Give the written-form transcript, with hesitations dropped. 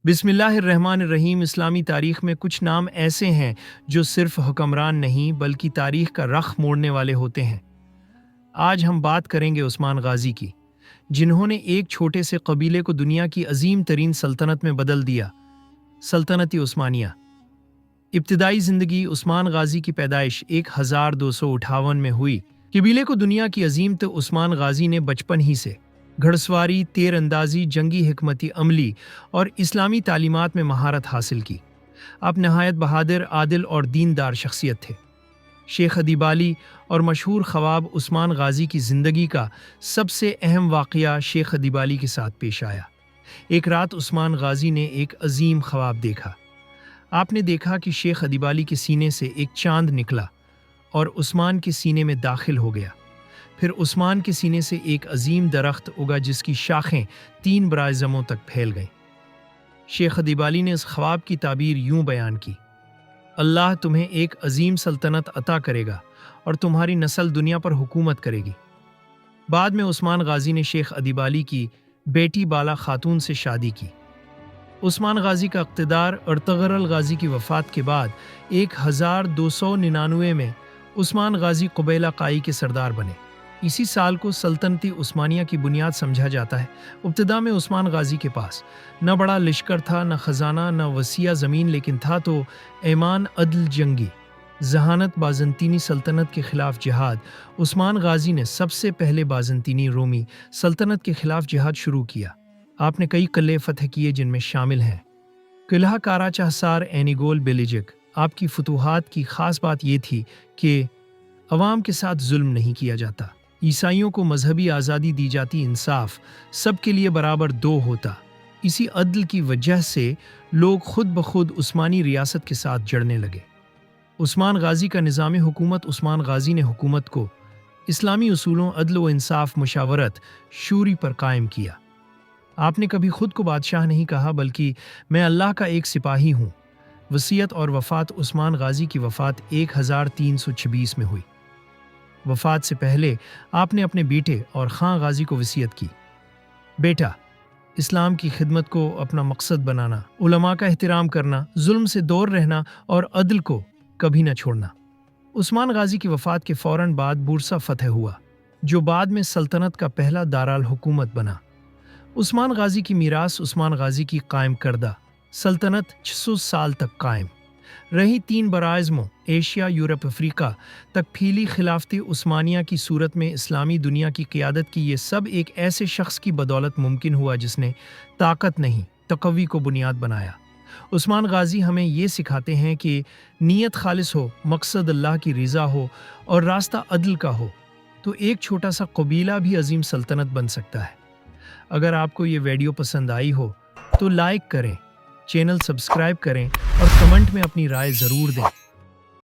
बिस्मिल्लाहिर्रहमानिर्रहीम। इस्लामी तारीख़ में कुछ नाम ऐसे हैं जो सिर्फ हुक्मरान नहीं बल्कि तारीख़ का रख मोड़ने वाले होते हैं। आज हम बात करेंगे उस्मान गाज़ी की, जिन्होंने एक छोटे से कबीले को दुनिया की अजीम तरीन सल्तनत में बदल दिया। सल्तनती उस्मानिया। इब्तिदाई ज़िंदगी। उस्मान गाज़ी की पैदाइश 1258 में हुई। कबीले को दुनिया की अजीम तो उस्मान गाज़ी ने बचपन ही से घड़सवारी, तीर अंदाजी, जंगी हिकमती अमली और इस्लामी तालीमात में महारत हासिल की। आप नहायत बहादुर, आदिल और दीनदार शख्सियत थे। शेख अदीबाली और मशहूर ख्वाब। उस्मान गाज़ी की ज़िंदगी का सबसे अहम वाक़या शेख अदीबाली के साथ पेश आया। एक रात उस्मान गाज़ी ने एक अजीम ख्वाब देखा। आपने देखा कि शेख अदीबाली के सीने से एक चांद निकला और उस्मान के सीने में दाखिल हो गया। फिर उस्मान के सीने से एक अजीम दरख्त उगा जिसकी शाखें 3 बराज़मों तक फैल गईं। शेख अदीबाली ने इस ख्वाब की ताबीर यूं बयान की: अल्लाह तुम्हें एक अजीम सल्तनत अता करेगा और तुम्हारी नस्ल दुनिया पर हुकूमत करेगी। बाद में उस्मान गाज़ी ने शेख अदीबाली की बेटी बाला खातून से शादी की। उस्मान गाज़ी का इक़्तिदार अर्तगरल गाज़ी की वफ़ात के बाद 1299 में उस्मान गाज़ी क़ुबैला काई के सरदार बने। इसी साल को सल्तनती उस्मानिया की बुनियाद समझा जाता है। इब्तिदा में उस्मान गाज़ी के पास न बड़ा लश्कर था, न ख़जाना, न वसीया ज़मीन, लेकिन था तो ईमान, अदल, जंगी जहानत। बाज़ंतीनी सल्तनत के ख़िलाफ़ जिहाद। उस्मान गाज़ी ने सबसे पहले बाज़ंतीनी रोमी सल्तनत के ख़िलाफ़ जिहाद शुरू किया। आपने कई किले फ़तह किए जिनमें शामिल हैं किला काराचा, हसार, एनीगोल, बेलिजिक। आपकी फतूहात की ख़ास बात यह थी कि अवाम के साथ जुल्म नहीं किया जाता। ईसाइयों को मजहबी आज़ादी दी जाती, इंसाफ सबके लिए बराबर 2 होता। इसी अदल की वजह से लोग खुद ब खुद उस्मानी रियासत के साथ जड़ने लगे। उस्मान गाज़ी का निज़ाम हुकूमत। उस्मान गाज़ी ने हुकूमत को इस्लामी उसूलों, अदल व इंसाफ, मुशावरत, शूरी पर कायम किया। आपने कभी खुद को बादशाह नहीं कहा, बल्कि मैं अल्लाह का एक सिपाही हूँ। वसीयत और वफ़ात। उस्मान गाज़ी की वफ़ात 1326 में हुई। वफ़ात से पहले आपने अपने बेटे और खां गाज़ी को वसीयत की: बेटा, इस्लाम की खिदमत को अपना मकसद बनाना, उलमा का एहतराम करना, जुल्म से दूर रहना और अदल को कभी न छोड़ना। उस्मान गाज़ी की वफ़ात के फ़ौरन बाद बुरसा फ़तह हुआ, जो बाद में सल्तनत का पहला दाराल हुकूमत बना। उस्मान गाज़ी की मीरास। उस्मान गाज़ी की कायम करदा सल्तनत 600 साल तक कायम रही। 3 बराज़मों एशिया, यूरोप, अफ्रीका तक फैली खिलाफती उस्मानिया की सूरत में इस्लामी दुनिया की क़ियादत की। ये सब एक ऐसे शख्स की बदौलत मुमकिन हुआ जिसने ताकत नहीं, तक़वी को बुनियाद बनाया। उस्मान गाज़ी हमें ये सिखाते हैं कि नीयत खालिस हो, मकसद अल्लाह की रज़ा हो और रास्ता अदल का हो तो एक छोटा सा कबीला भी अजीम सल्तनत बन सकता है। अगर आपको ये वीडियो पसंद आई हो तो लाइक करें, चैनल सब्सक्राइब करें और कमेंट में अपनी राय ज़रूर दें।